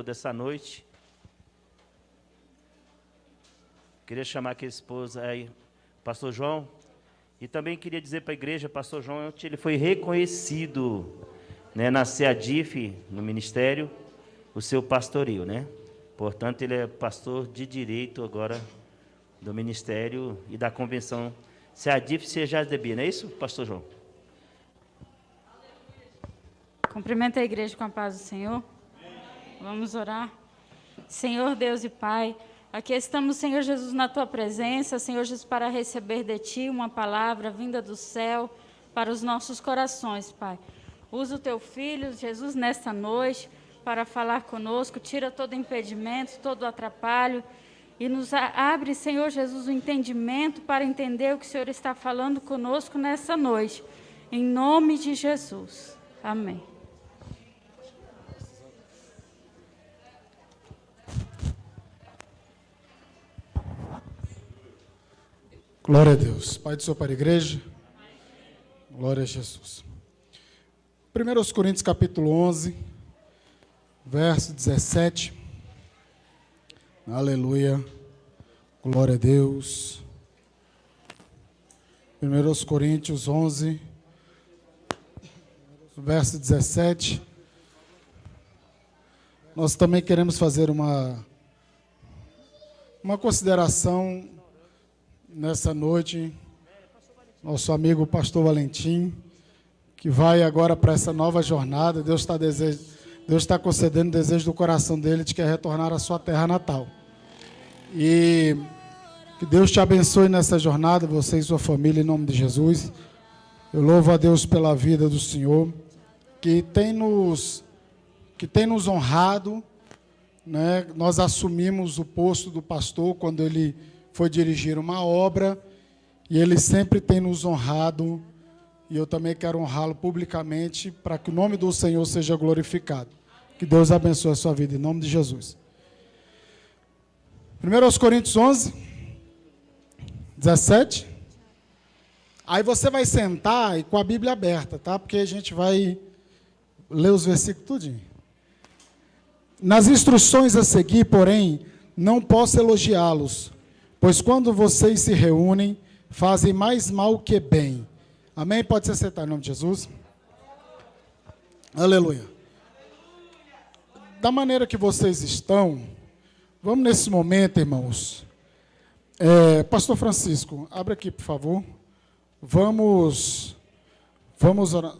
dessa noite. Queria chamar aqui a esposa aí, pastor João, e também queria dizer para a igreja, pastor João, ele foi reconhecido, né, na CEADIF, no ministério, o seu pastorio, né? Portanto, ele é pastor de direito agora do ministério e da convenção CEADIF CEJADB, não é isso, pastor João? Cumprimento a igreja com a paz do Senhor. Vamos orar. Senhor Deus e Pai, aqui estamos, Senhor Jesus, na Tua presença, Senhor Jesus, para receber de Ti uma palavra vinda do céu para os nossos corações, Pai. Usa o Teu Filho, Jesus, nesta noite, para falar conosco, tira todo impedimento, todo atrapalho, e nos abre, Senhor Jesus, o entendimento para entender o que o Senhor está falando conosco nessa noite. Em nome de Jesus. Amém. Glória a Deus. Pai do Senhor para a igreja. Glória a Jesus. 1 Coríntios capítulo 11, verso 17. Aleluia. Glória a Deus. 1 Coríntios 11, verso 17. Nós também queremos fazer uma consideração nessa noite, nosso amigo pastor Valentim, que vai agora para essa nova jornada. Deus está concedendo o desejo do coração dele de que é retornar à sua terra natal. E que Deus te abençoe nessa jornada, você e sua família, em nome de Jesus. Eu louvo a Deus pela vida do Senhor, que tem nos honrado, né? Nós assumimos o posto do pastor quando ele foi dirigir uma obra, e ele sempre tem nos honrado, e eu também quero honrá-lo publicamente, para que o nome do Senhor seja glorificado. Que Deus abençoe a sua vida, em nome de Jesus. 1 Coríntios 11, 17. Aí você vai sentar e com a Bíblia aberta, tá? Porque a gente vai ler os versículos tudinho. Nas instruções a seguir, porém, não posso elogiá-los, pois quando vocês se reúnem, fazem mais mal que bem. Amém? Pode se sentar em nome de Jesus. Aleluia. Da maneira que vocês estão, vamos nesse momento, irmãos. Pastor Francisco, abre aqui, por favor. Vamos orar.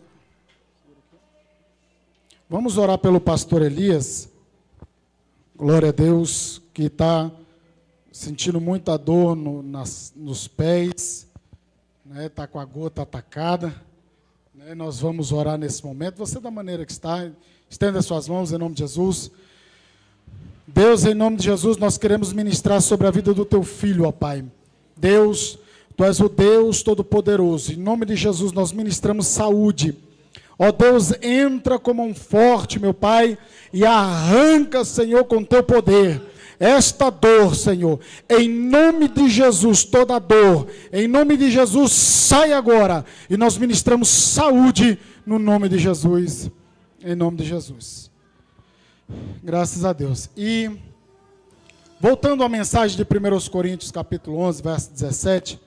Vamos orar pelo pastor Elias. Glória a Deus, que está sentindo muita dor nos pés, né? Está com a gota atacada, né? Nós vamos orar nesse momento. Você, da maneira que está, estenda suas mãos em nome de Jesus. Deus, em nome de Jesus, nós queremos ministrar sobre a vida do teu filho, ó Pai. Deus, tu és o Deus Todo-Poderoso. Em nome de Jesus, nós ministramos saúde. Ó Deus, entra com mão forte, meu Pai, e arranca, Senhor, com teu poder esta dor, Senhor, em nome de Jesus, toda dor, em nome de Jesus, sai agora, e nós ministramos saúde no nome de Jesus, em nome de Jesus. Graças a Deus. E, voltando à mensagem de 1 Coríntios, capítulo 11, verso 17,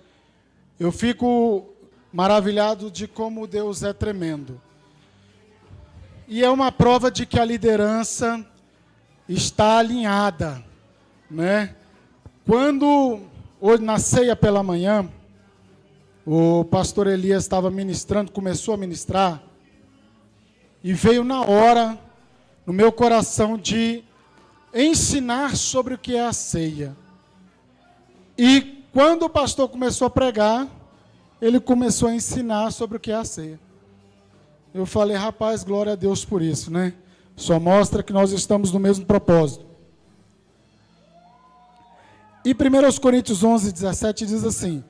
eu fico maravilhado de como Deus é tremendo. E é uma prova de que a liderança está alinhada, né? Quando, hoje na ceia pela manhã, o pastor Elias estava ministrando, começou a ministrar, e veio na hora, no meu coração, de ensinar sobre o que é a ceia. E quando o pastor começou a pregar, ele começou a ensinar sobre o que é a ceia. Eu falei, rapaz, glória a Deus por isso, né? Só mostra que nós estamos no mesmo propósito. E 1 Coríntios 11, 17 diz assim: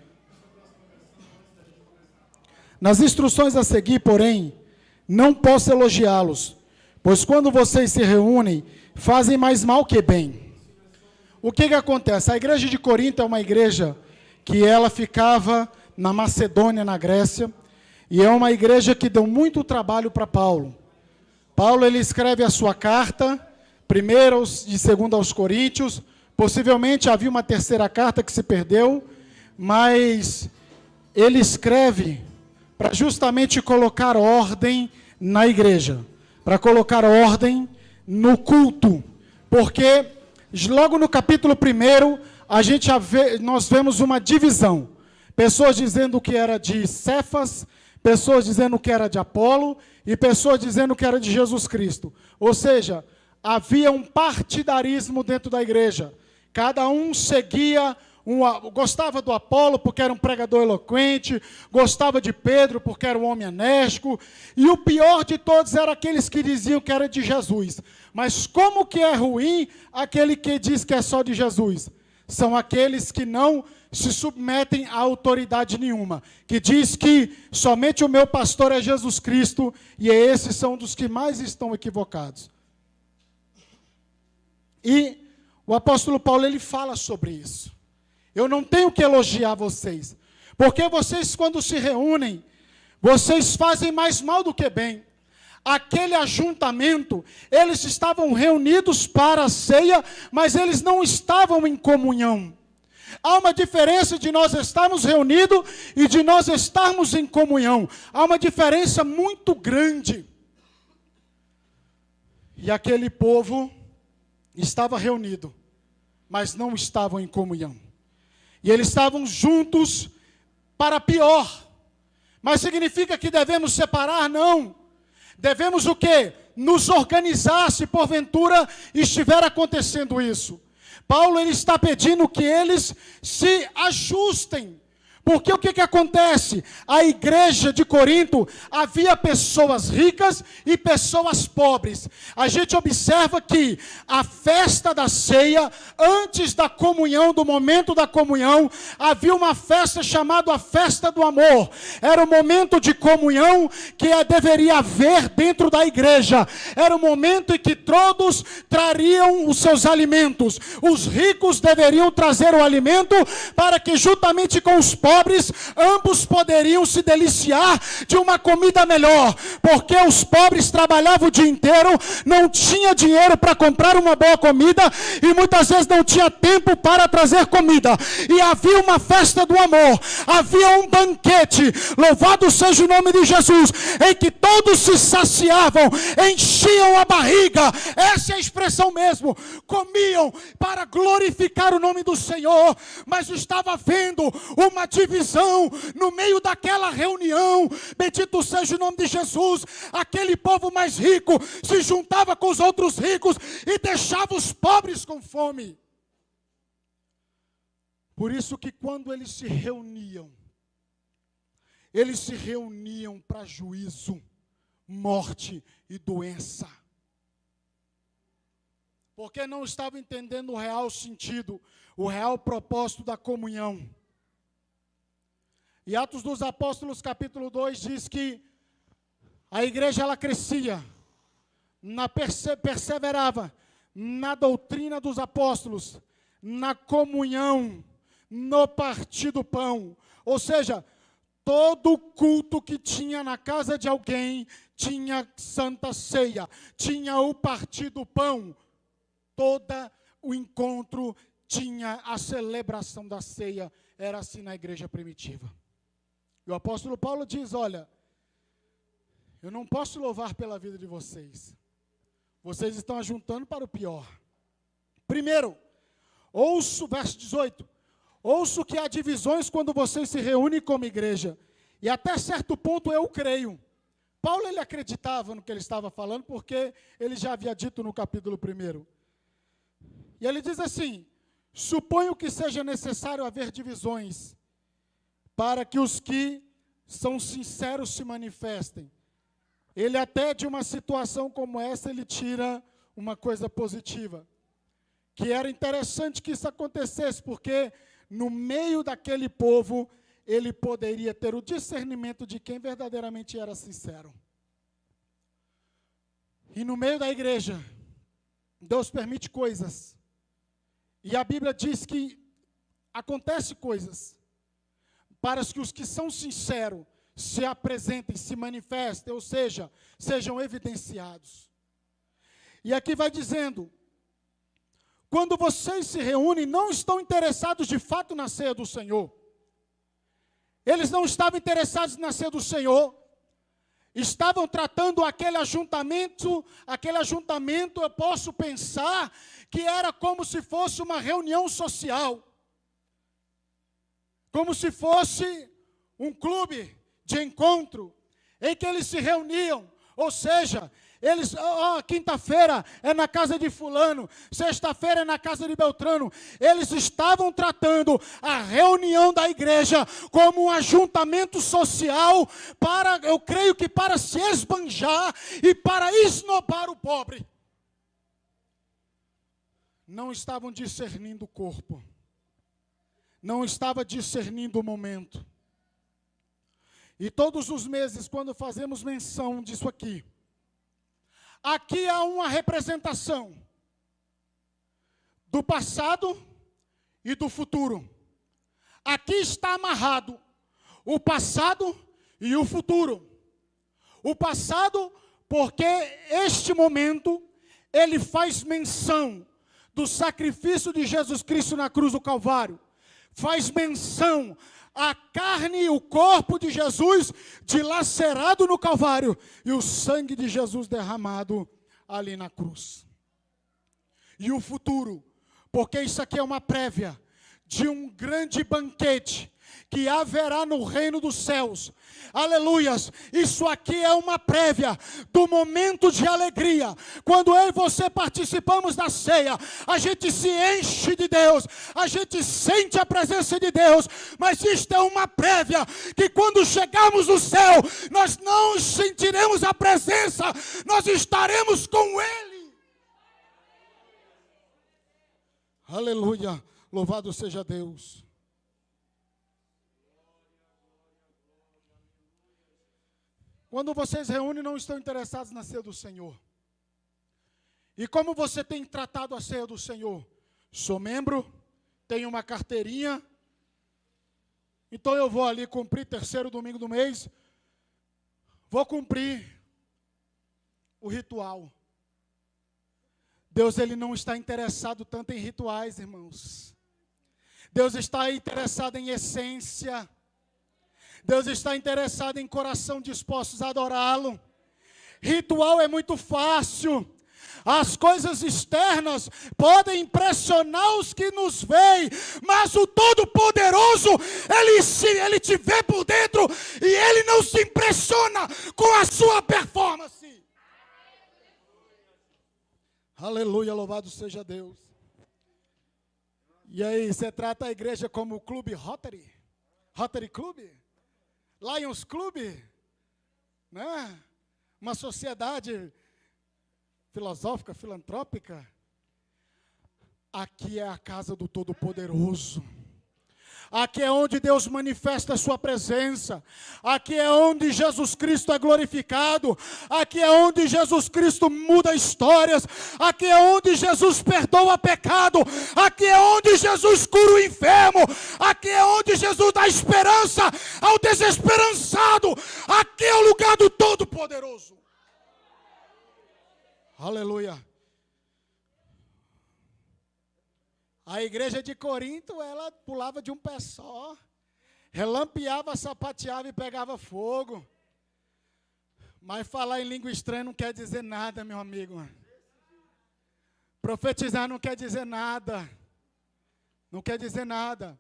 nas instruções a seguir, porém, não posso elogiá-los, pois quando vocês se reúnem, fazem mais mal que bem. O que acontece? A igreja de Corinto é uma igreja que ela ficava na Macedônia, na Grécia, e é uma igreja que deu muito trabalho para Paulo. Paulo, ele escreve a sua carta, 1ª e 2ª aos Coríntios. Possivelmente havia uma terceira carta que se perdeu, mas ele escreve para justamente colocar ordem na igreja, para colocar ordem no culto, porque logo no capítulo 1, nós vemos uma divisão, pessoas dizendo que era de Cefas, pessoas dizendo que era de Apolo, e pessoas dizendo que era de Jesus Cristo. Ou seja, havia um partidarismo dentro da igreja. Cada um seguia, gostava do Apolo porque era um pregador eloquente, gostava de Pedro porque era um homem enérgico, e o pior de todos era aqueles que diziam que era de Jesus. Mas como que é ruim aquele que diz que é só de Jesus? São aqueles que não se submetem a autoridade nenhuma, que diz que somente o meu pastor é Jesus Cristo, e esses são dos que mais estão equivocados. E o apóstolo Paulo, ele fala sobre isso. Eu não tenho que elogiar vocês, porque vocês, quando se reúnem, vocês fazem mais mal do que bem. Aquele ajuntamento, eles estavam reunidos para a ceia, mas eles não estavam em comunhão. Há uma diferença de nós estarmos reunidos e de nós estarmos em comunhão. Há uma diferença muito grande. E aquele povo estava reunido, mas não estavam em comunhão. E eles estavam juntos para pior. Mas significa que devemos separar? Não. Devemos o quê? Nos organizar, se porventura estiver acontecendo isso. Paulo, ele está pedindo que eles se ajustem. Porque o que acontece? A igreja de Corinto, havia pessoas ricas e pessoas pobres. A gente observa que a festa da ceia, antes da comunhão, do momento da comunhão, havia uma festa chamada a festa do amor. Era um momento de comunhão que deveria haver dentro da igreja. Era um momento em que todos trariam os seus alimentos. Os ricos deveriam trazer o alimento para que juntamente com os pobres, ambos poderiam se deliciar de uma comida melhor, porque os pobres trabalhavam o dia inteiro, não tinha dinheiro para comprar uma boa comida, e muitas vezes não tinha tempo para trazer comida, e havia uma festa do amor, havia um banquete, louvado seja o nome de Jesus, em que todos se saciavam, enchiam a barriga, essa é a expressão mesmo, comiam para glorificar o nome do Senhor, mas estava havendo uma divisão no meio daquela reunião. Bendito seja o nome de Jesus. Aquele povo mais rico se juntava com os outros ricos e deixava os pobres com fome. Por isso que quando eles se reuniam para juízo, morte e doença. Porque não estavam entendendo o real sentido, o real propósito da comunhão. E Atos dos Apóstolos, capítulo 2, diz que a igreja, ela crescia, perseverava na doutrina dos apóstolos, na comunhão, no partir do pão. Ou seja, todo culto que tinha na casa de alguém, tinha santa ceia, tinha o partir do pão. Todo o encontro tinha a celebração da ceia. Era assim na igreja primitiva. E o apóstolo Paulo diz, olha, eu não posso louvar pela vida de vocês. Vocês estão ajuntando para o pior. Primeiro, ouço, verso 18, ouço que há divisões quando vocês se reúnem como igreja. E até certo ponto eu creio. Paulo, ele acreditava no que ele estava falando, porque ele já havia dito no capítulo 1. E ele diz assim, suponho que seja necessário haver divisões, para que os que são sinceros se manifestem. Ele até de uma situação como essa, ele tira uma coisa positiva. Que era interessante que isso acontecesse, porque no meio daquele povo, ele poderia ter o discernimento de quem verdadeiramente era sincero. E no meio da igreja, Deus permite coisas. E a Bíblia diz que acontece coisas para que os que são sinceros se apresentem, se manifestem, ou seja, sejam evidenciados. E aqui vai dizendo quando vocês se reúnem, não estão interessados de fato na ceia do Senhor. Eles não estavam interessados na ceia do Senhor. Estavam tratando aquele ajuntamento, eu posso pensar que era como se fosse uma reunião social. Como se fosse um clube de encontro, em que eles se reuniam, ou seja, eles, quinta-feira é na casa de fulano, sexta-feira é na casa de Beltrano. Eles estavam tratando a reunião da igreja como um ajuntamento social para, eu creio que para se esbanjar e para esnobar o pobre. Não estavam discernindo o corpo. Não estava discernindo o momento. E todos os meses, quando fazemos menção disso aqui há uma representação do passado e do futuro. Aqui está amarrado o passado e o futuro. O passado, porque este momento, ele faz menção do sacrifício de Jesus Cristo na cruz do Calvário. Faz menção à carne e o corpo de Jesus dilacerado no Calvário e o sangue de Jesus derramado ali na cruz. E o futuro, porque isso aqui é uma prévia de um grande banquete que haverá no reino dos céus. Aleluias, isso aqui é uma prévia do momento de alegria. Quando eu e você participamos da ceia, a gente se enche de Deus, a gente sente a presença de Deus, mas isto é uma prévia, que quando chegarmos no céu, nós não sentiremos a presença, nós estaremos com Ele. Aleluia, louvado seja Deus. Quando vocês reúnem, não estão interessados na ceia do Senhor. E como você tem tratado a ceia do Senhor? Sou membro, tenho uma carteirinha, então eu vou ali cumprir terceiro domingo do mês, vou cumprir o ritual. Deus, ele não está interessado tanto em rituais, irmãos. Deus está interessado em essência. Deus está interessado em coração dispostos a adorá-lo. Ritual é muito fácil. As coisas externas podem impressionar os que nos veem, mas o Todo-Poderoso, ele te vê por dentro e ele não se impressiona com a sua performance. Aleluia, louvado seja Deus. E aí, você trata a igreja como o clube Rotary? Rotary Club? Lions Club, né? Uma sociedade filosófica, filantrópica. Aqui é a casa do Todo-Poderoso. Aqui é onde Deus manifesta a sua presença. Aqui é onde Jesus Cristo é glorificado. Aqui é onde Jesus Cristo muda histórias. Aqui é onde Jesus perdoa pecado. Aqui é onde Jesus cura o enfermo. Aqui é onde Jesus dá esperança ao desesperançado. Aqui é o lugar do Todo-Poderoso. Aleluia. A igreja de Corinto, ela pulava de um pé só, relampeava, sapateava e pegava fogo. Mas falar em língua estranha não quer dizer nada, meu amigo. Profetizar não quer dizer nada. Não quer dizer nada.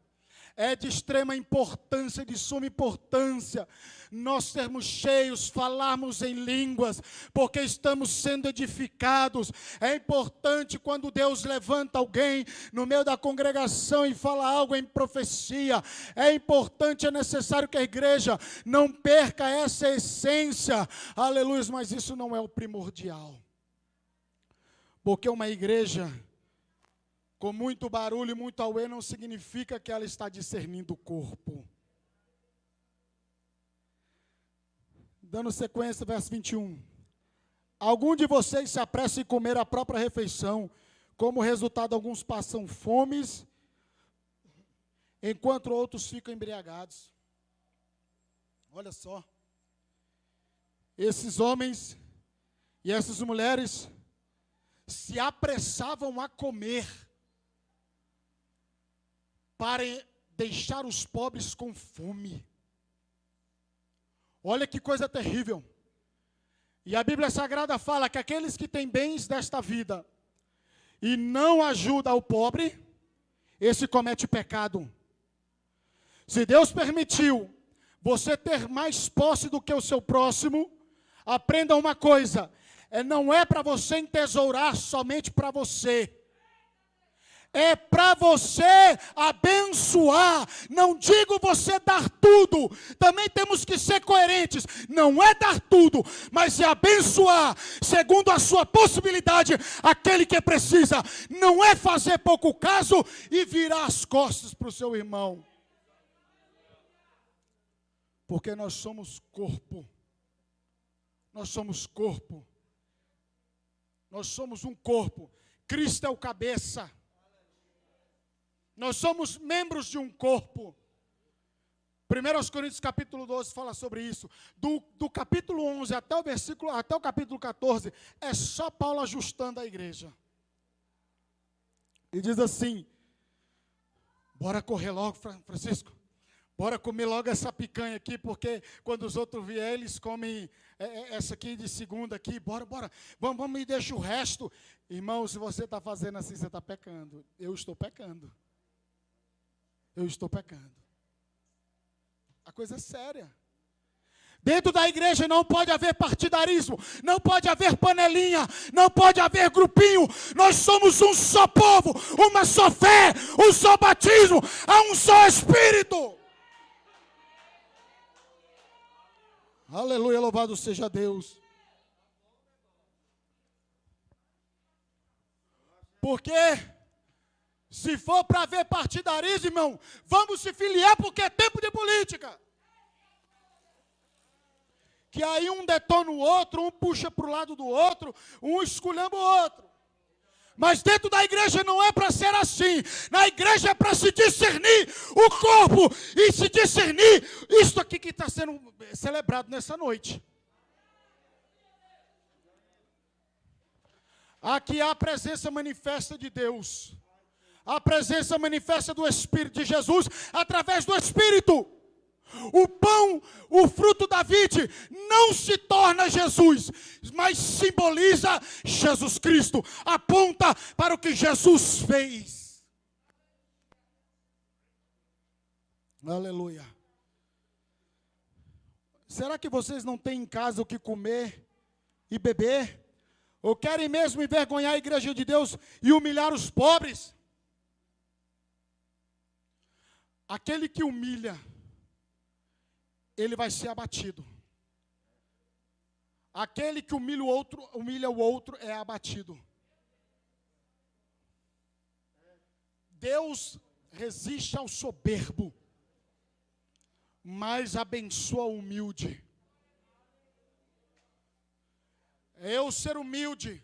É de extrema importância, de suma importância, nós sermos cheios, falarmos em línguas, porque estamos sendo edificados. É importante quando Deus levanta alguém no meio da congregação e fala algo em profecia. É importante, é necessário que a igreja não perca essa essência. Aleluia, mas isso não é o primordial. Porque uma igreja com muito barulho e muito auê não significa que ela está discernindo o corpo. Dando sequência, verso 21. Algum de vocês se apressa em comer a própria refeição, como resultado alguns passam fomes, enquanto outros ficam embriagados. Olha só. Esses homens e essas mulheres se apressavam a comer. para deixar os pobres com fome. Olha que coisa terrível. E a Bíblia Sagrada fala que aqueles que têm bens desta vida e não ajudam o pobre, esse comete pecado. Se Deus permitiu você ter mais posse do que o seu próximo, aprenda uma coisa, não é para você entesourar somente para você. É para você abençoar. Não digo você dar tudo. Também temos que ser coerentes. Não é dar tudo, mas é abençoar, segundo a sua possibilidade, aquele que precisa. Não é fazer pouco caso e virar as costas para o seu irmão. Porque nós somos corpo. Nós somos corpo. Nós somos um corpo. Cristo é o cabeça. Nós somos membros de um corpo. 1 Coríntios capítulo 12 fala sobre isso. Do capítulo 11 até o capítulo 14, é só Paulo ajustando a igreja. E diz assim: bora correr logo, Francisco. Bora comer logo essa picanha aqui, porque quando os outros vierem, eles comem essa aqui de segunda aqui. Bora. Vamos e deixa o resto. Irmão, se você está fazendo assim, você está pecando. Eu estou pecando. Eu estou pecando. A coisa é séria. Dentro da igreja não pode haver partidarismo, não pode haver panelinha, não pode haver grupinho. Nós somos um só povo, uma só fé, um só batismo, há um só Espírito. Aleluia, louvado seja Deus. Porque se for para haver partidarismo, irmão, vamos se filiar porque é tempo de política. Que aí um detona o outro, um puxa para o lado do outro, um esculhamba o outro. Mas dentro da igreja não é para ser assim. Na igreja é para se discernir o corpo e se discernir isto aqui que está sendo celebrado nessa noite. Aqui há a presença manifesta de Deus. A presença manifesta do Espírito de Jesus através do Espírito. O pão, o fruto da vide, não se torna Jesus, mas simboliza Jesus Cristo. Aponta para o que Jesus fez. Aleluia. Será que vocês não têm em casa o que comer e beber? Ou querem mesmo envergonhar a igreja de Deus e humilhar os pobres? Aquele que humilha, ele vai ser abatido. Aquele que humilha o outro é abatido. Deus resiste ao soberbo, mas abençoa o humilde. Eu ser humilde.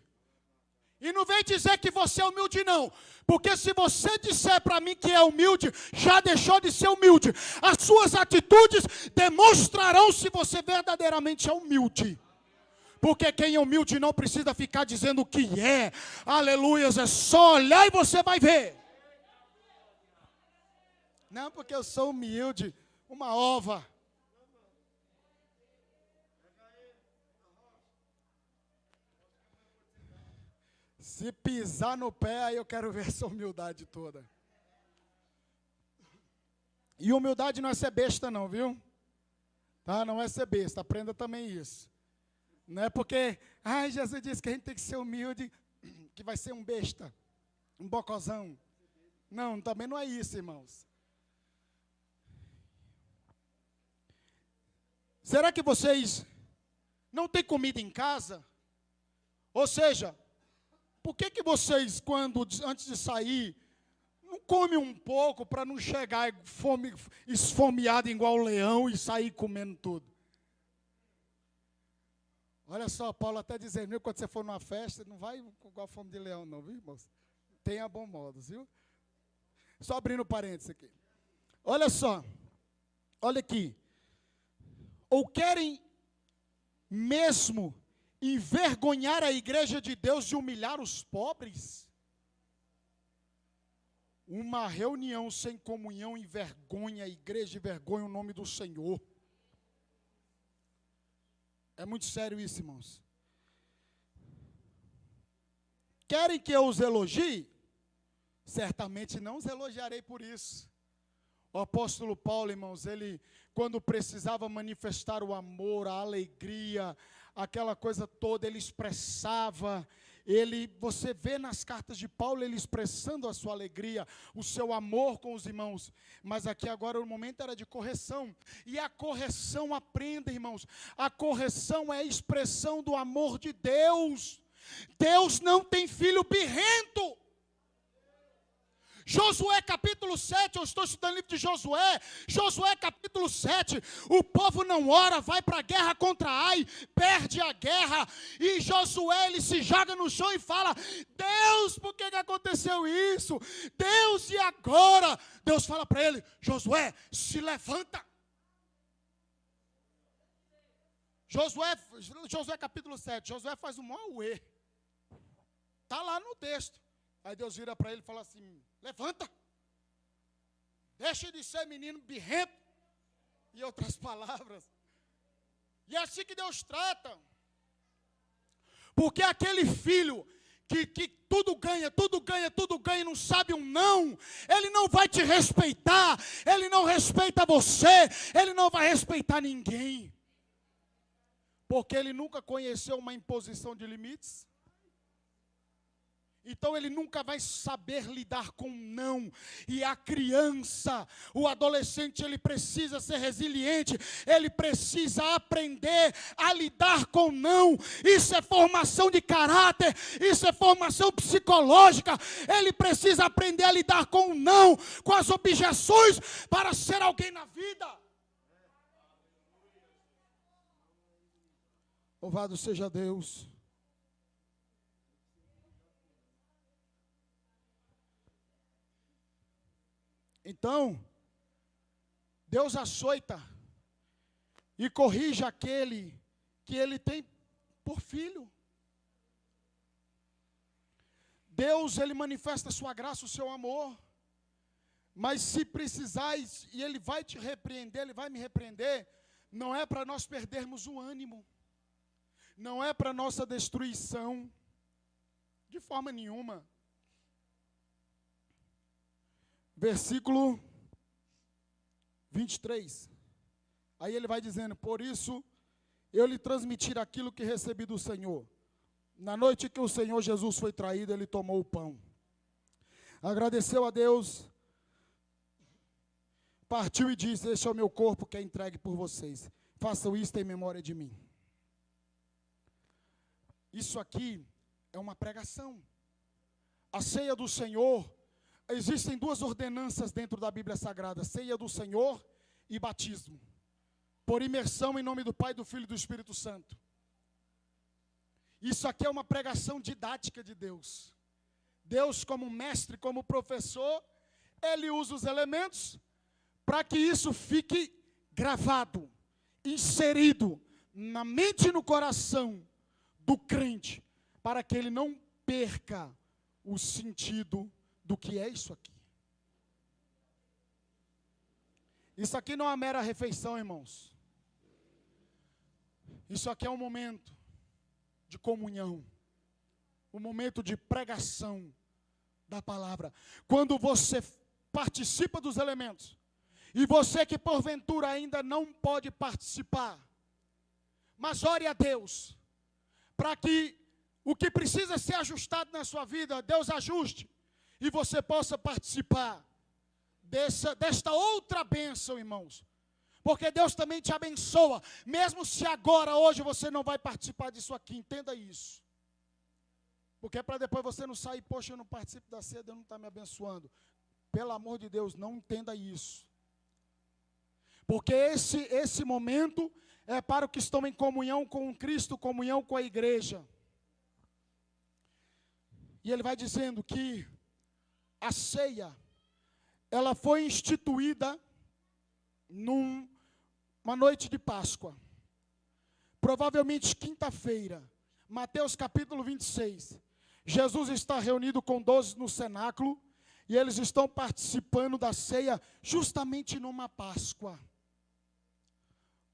E não vem dizer que você é humilde não. Porque se você disser para mim que é humilde, já deixou de ser humilde. As suas atitudes demonstrarão se você verdadeiramente é humilde. Porque quem é humilde não precisa ficar dizendo o que é. Aleluias, é só olhar e você vai ver. Não, porque eu sou humilde. Uma ova. Se pisar no pé, aí eu quero ver essa humildade toda. E humildade não é ser besta não, viu? Tá? Não é ser besta, aprenda também isso. Não é porque, Jesus disse que a gente tem que ser humilde, que vai ser um besta, um bocozão. Não, também não é isso, irmãos. Será que vocês não têm comida em casa? Ou seja, por que vocês, antes de sair, não comem um pouco para não chegar esfomeado igual o leão e sair comendo tudo? Olha só, Paulo até dizendo, quando você for numa festa, não vai com a fome de leão não, viu, irmãos? Tenha bom modo, viu? Só abrindo parênteses aqui. Olha só, olha aqui. Ou querem mesmo envergonhar a igreja de Deus e humilhar os pobres? Uma reunião sem comunhão envergonha a igreja, envergonha o nome do Senhor. É muito sério isso, irmãos. Querem que eu os elogie? Certamente não os elogiarei por isso. O apóstolo Paulo, irmãos, ele, quando precisava manifestar o amor, a alegria, aquela coisa toda, ele expressava. Você vê nas cartas de Paulo ele expressando a sua alegria, o seu amor com os irmãos. Mas aqui agora o momento era de correção. E a correção, aprenda, irmãos, a correção é a expressão do amor de Deus. Deus não tem filho birrento. Josué capítulo 7, eu estou estudando o livro de Josué. Josué capítulo 7, o povo não ora, vai para a guerra contra Ai, perde a guerra. E Josué, ele se joga no chão e fala: Deus, por que aconteceu isso? Deus, e agora? Deus fala para ele: Josué, se levanta. Josué capítulo 7, Josué faz um maior uê. Está lá no texto. Aí Deus vira para ele e fala assim: levanta, deixa de ser menino birrento, em outras palavras. E é assim que Deus trata. Porque aquele filho que tudo ganha, e não sabe um não, ele não vai te respeitar, ele não respeita você, ele não vai respeitar ninguém. Porque ele nunca conheceu uma imposição de limites. Então ele nunca vai saber lidar com não. E a criança, o adolescente, ele precisa ser resiliente, ele precisa aprender a lidar com não. Isso é formação de caráter, isso é formação psicológica. Ele precisa aprender a lidar com não, com as objeções, para ser alguém na vida. Louvado seja Deus. Então, Deus açoita e corrige aquele que ele tem por filho. Deus, ele manifesta a sua graça, o seu amor. Mas se precisais, e ele vai te repreender, ele vai me repreender, não é para nós perdermos o ânimo. Não é para nossa destruição. De forma nenhuma. Versículo 23. Aí ele vai dizendo: por isso eu lhe transmitir aquilo que recebi do Senhor. Na noite que o Senhor Jesus foi traído, ele tomou o pão, agradeceu a Deus, partiu e disse: este é o meu corpo que é entregue por vocês. Façam isto em memória de mim. Isso aqui é uma pregação. A ceia do Senhor, existem duas ordenanças dentro da Bíblia Sagrada: ceia do Senhor e batismo, por imersão em nome do Pai, do Filho e do Espírito Santo. Isso aqui é uma pregação didática de Deus. Deus, como mestre, como professor, ele usa os elementos para que isso fique gravado, inserido na mente e no coração do crente, para que ele não perca o sentido do que é isso aqui. Isso aqui não é uma mera refeição, irmãos. Isso aqui é um momento de comunhão, um momento de pregação da palavra. Quando você participa dos elementos, e você que porventura ainda não pode participar, mas ore a Deus, para que o que precisa ser ajustado na sua vida, Deus ajuste, e você possa participar desta outra bênção, irmãos. Porque Deus também te abençoa, mesmo se agora, hoje, você não vai participar disso aqui, entenda isso. Porque é para depois você não sair: poxa, eu não participo da ceia, Deus não está me abençoando. Pelo amor de Deus, não entenda isso. Porque esse momento é para os que estão em comunhão com Cristo, comunhão com a igreja. E ele vai dizendo que a ceia, ela foi instituída numa noite de Páscoa, provavelmente quinta-feira. Mateus capítulo 26, Jesus está reunido com 12 no cenáculo, E eles estão participando da ceia justamente numa Páscoa.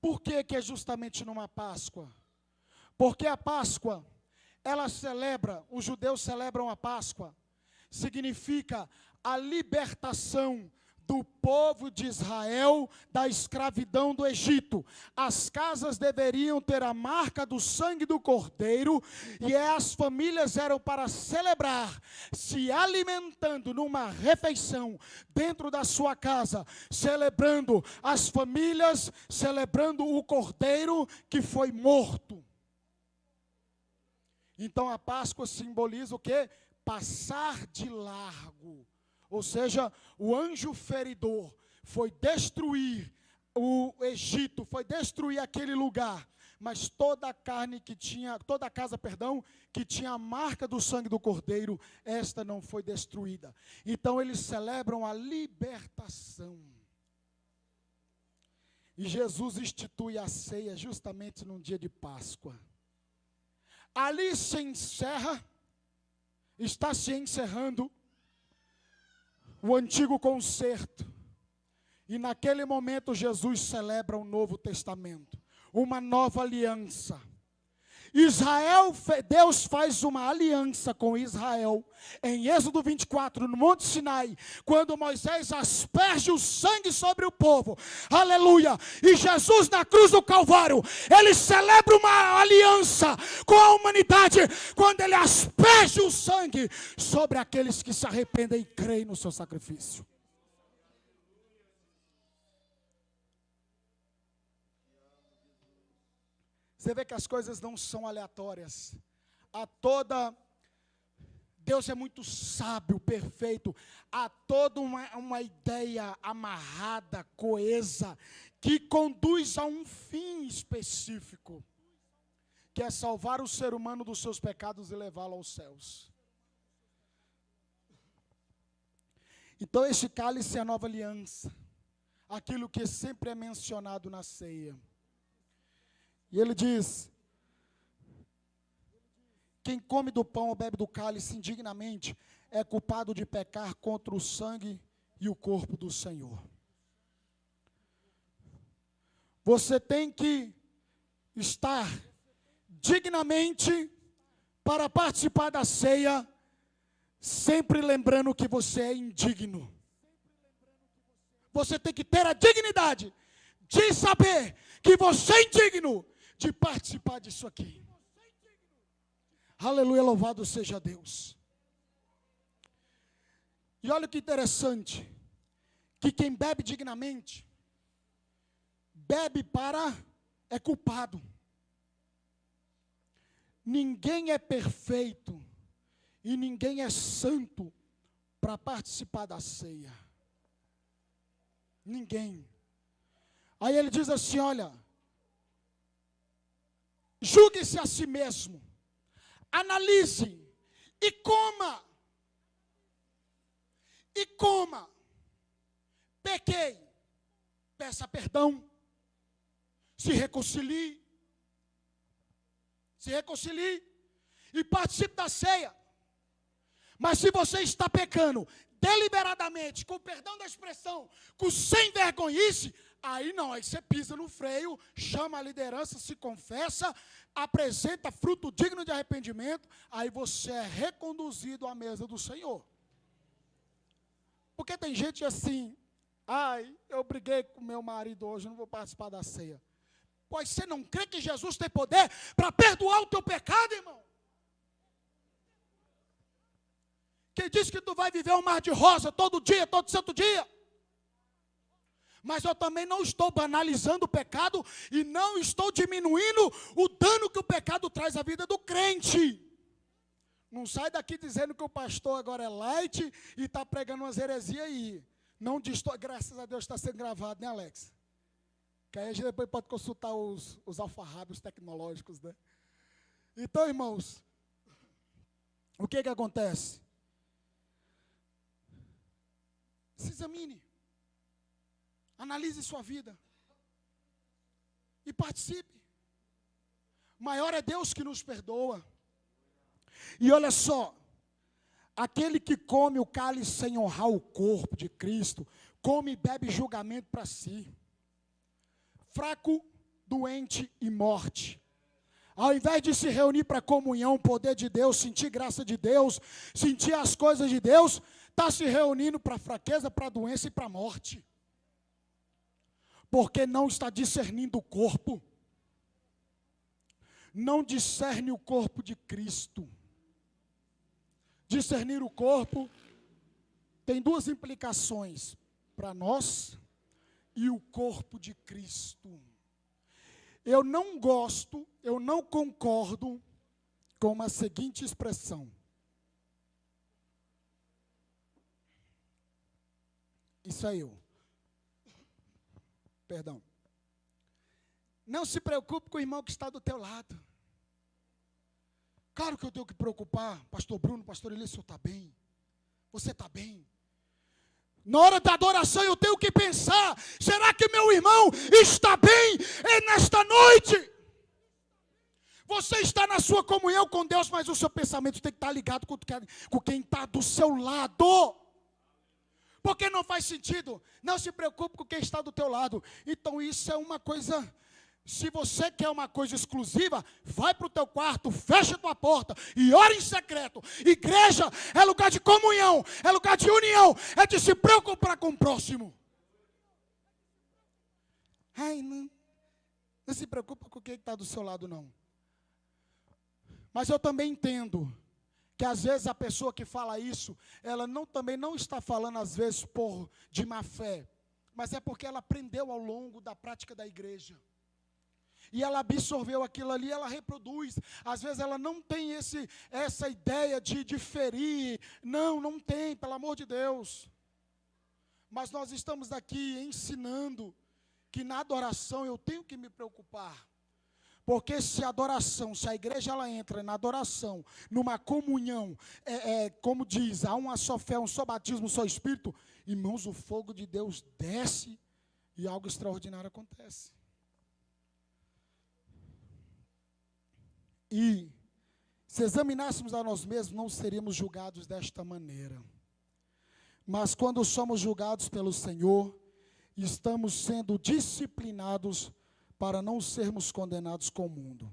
Por que é justamente numa Páscoa? Porque a Páscoa, os judeus celebram a Páscoa, significa a libertação do povo de Israel da escravidão do Egito. As casas deveriam ter a marca do sangue do Cordeiro, e as famílias eram para celebrar, se alimentando numa refeição dentro da sua casa, celebrando as famílias, celebrando o Cordeiro que foi morto. Então a Páscoa simboliza o quê? Passar de largo. Ou seja, o anjo feridor foi destruir o Egito, foi destruir aquele lugar, mas toda a casa que tinha a marca do sangue do Cordeiro, esta não foi destruída. Então eles celebram a libertação. E Jesus institui a ceia justamente num dia de Páscoa. Ali está se encerrando o antigo concerto. E naquele momento Jesus celebra um novo testamento, uma nova aliança. Deus faz uma aliança com Israel, em Êxodo 24, no Monte Sinai, quando Moisés asperge o sangue sobre o povo, aleluia, e Jesus na cruz do Calvário, ele celebra uma aliança com a humanidade, quando ele asperge o sangue sobre aqueles que se arrependem e creem no seu sacrifício. Você vê que as coisas não são aleatórias. Deus é muito sábio, perfeito. Há toda uma ideia amarrada, coesa, que conduz a um fim específico, que é salvar o ser humano dos seus pecados e levá-lo aos céus. Então esse cálice é a nova aliança, aquilo que sempre é mencionado na ceia. E ele diz: quem come do pão ou bebe do cálice indignamente é culpado de pecar contra o sangue e o corpo do Senhor. Você tem que estar dignamente para participar da ceia, sempre lembrando que você é indigno. Você tem que ter a dignidade de saber que você é indigno de participar disso aqui. Aleluia, louvado seja Deus. E olha que interessante, que quem bebe dignamente, é culpado. Ninguém é perfeito e ninguém é santo para participar da ceia. Ninguém. Aí ele diz assim, olha, julgue-se a si mesmo, analise e coma. Pequei, peça perdão, se reconcilie e participe da ceia. Mas se você está pecando deliberadamente, com perdão da expressão, com sem vergonhice, aí não, aí você pisa no freio, chama a liderança, se confessa, apresenta fruto digno de arrependimento, aí você é reconduzido à mesa do Senhor. Porque tem gente assim, eu briguei com meu marido hoje, não vou participar da ceia. Pois você não crê que Jesus tem poder para perdoar o teu pecado, irmão? Quem diz que tu vai viver um mar de rosa todo dia, todo santo dia? Mas eu também não estou banalizando o pecado e não estou diminuindo o dano que o pecado traz à vida do crente. Não sai daqui dizendo que o pastor agora é light e está pregando umas heresias aí. Não graças a Deus está sendo gravado, né, Alex? Que aí a gente depois pode consultar os alfarrábios tecnológicos, né? Então, irmãos, o que acontece? Se examine, analise sua vida e participe. Maior é Deus que nos perdoa. E olha só, Aquele que come o cálice sem honrar o corpo de Cristo, come e bebe julgamento para si. Fraco, doente e morte. Ao invés de se reunir para comunhão, poder de Deus, sentir graça de Deus, sentir as coisas de Deus, está se reunindo para fraqueza, para doença e para morte. Porque não está discernindo o corpo. Não discerne o corpo de Cristo. Discernir o corpo tem duas implicações para nós e o corpo de Cristo. Eu não gosto, eu não concordo com a seguinte expressão. Isso aí, perdão. Não se preocupe com o irmão que está do teu lado. Claro que eu tenho que preocupar, pastor Bruno, pastor Elias, o senhor está bem? Você está bem? Na hora da adoração eu tenho que pensar, será que meu irmão está bem nesta noite? Você está na sua comunhão com Deus, mas o seu pensamento tem que estar ligado com quem está do seu lado. Porque não faz sentido, não se preocupe com quem está do teu lado. Então isso é uma coisa... Se você quer uma coisa exclusiva, vai para o teu quarto, fecha a tua porta e ora em secreto. Igreja é lugar de comunhão, é lugar de união, é de se preocupar com o próximo. Ai, não se preocupa com quem está do seu lado, não. Mas eu também entendo que às vezes a pessoa que fala isso, ela também não está falando às vezes de má fé, mas é porque ela aprendeu ao longo da prática da igreja. E ela absorveu aquilo ali, ela reproduz. Às vezes ela não tem essa ideia de ferir. Não tem, pelo amor de Deus. Mas nós estamos aqui ensinando que na adoração eu tenho que me preocupar. Porque se a igreja ela entra na adoração, numa comunhão, como diz, há uma só fé, um só batismo, um só Espírito, irmãos, o fogo de Deus desce e algo extraordinário acontece. E se examinássemos a nós mesmos, não seríamos julgados desta maneira. Mas quando somos julgados pelo Senhor, estamos sendo disciplinados para não sermos condenados com o mundo.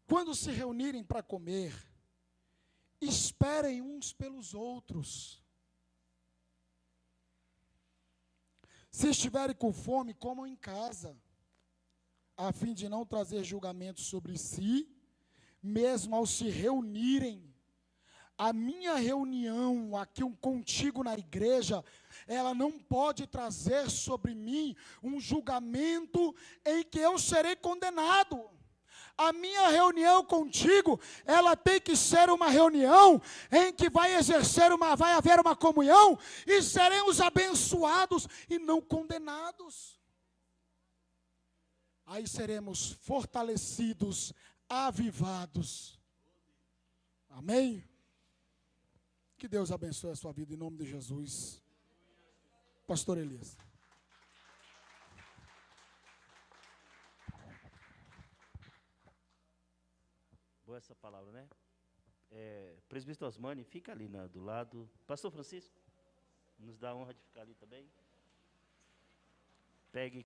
Quando se reunirem para comer, esperem uns pelos outros. Se estiverem com fome, comam em casa, a fim de não trazer julgamento sobre si, mesmo ao se reunirem. A minha reunião aqui contigo na igreja, ela não pode trazer sobre mim um julgamento em que eu serei condenado. A minha reunião contigo, ela tem que ser uma reunião em que vai haver uma comunhão e seremos abençoados e não condenados. Aí seremos fortalecidos, avivados. Amém? Que Deus abençoe a sua vida em nome de Jesus. Pastor Elias. Boa essa palavra, né? Presbítero Osmani, fica ali do lado. Pastor Francisco, nos dá a honra de ficar ali também. Pegue